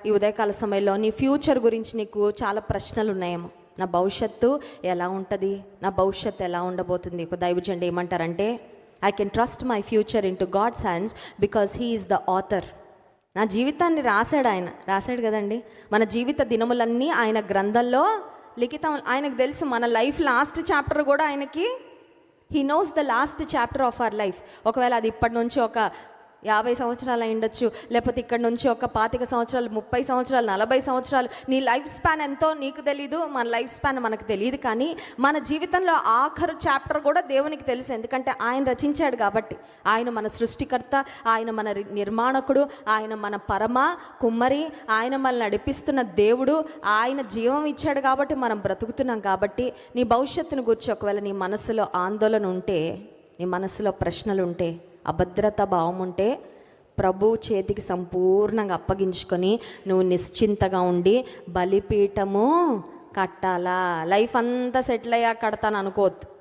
ఈ ఉదయకాల సమయంలో నీ ఫ్యూచర్ గురించి నీకు చాలా ప్రశ్నలు ఉన్నాయేమో. నా భవిష్యత్తు ఎలా ఉంటుంది, నా భవిష్యత్తు ఎలా ఉండబోతుంది. ఒక దైవజనుడు ఏమంటారంటే, I can trust my future in to God's hands because he is the author. నా జీవితాన్ని రాశాడు కదండి. మన జీవిత దినములన్నీ ఆయన గ్రంథంలో లిఖితం. ఆయనకు తెలుసు మన లైఫ్ లాస్ట్ చాప్టర్ కూడా ఆయనకి. He knows the last chapter of our life. ఒకవేళ అది ఇప్పటి నుంచి ఒక 50 సంవత్సరాలు అయి ఉండొచ్చు, లేకపోతే ఇక్కడ నుంచి ఒక 25 సంవత్సరాలు, 30 సంవత్సరాలు, 40 సంవత్సరాలు. నీ లైఫ్ స్పాన్ ఎంతో నీకు తెలీదు, మన లైఫ్ స్పాన్ మనకు తెలియదు. కానీ మన జీవితంలో ఆఖరు చాప్టర్ కూడా దేవునికి తెలుసు. ఎందుకంటే ఆయన రచించాడు కాబట్టి. ఆయన మన సృష్టికర్త, ఆయన మన నిర్మాణకుడు, ఆయన మన పరమ కుమ్మరి, ఆయన మనల్ని నడిపిస్తున్న దేవుడు. ఆయన జీవం ఇచ్చాడు కాబట్టి మనం బ్రతుకుతున్నాం. కాబట్టి నీ భవిష్యత్తును గురించి ఒకవేళ నీ మనసులో ఆందోళన ఉంటే, నీ మనసులో ప్రశ్నలు ఉంటే, అభద్రతా భావం ఉంటే, ప్రభు చేతికి సంపూర్ణంగా అప్పగించుకొని నువ్వు నిశ్చింతగా ఉండి బలిపీఠము కట్టాలా. లైఫ్ అంతా సెటిల్ అయ్యాక కడతాను అనుకోవద్దు.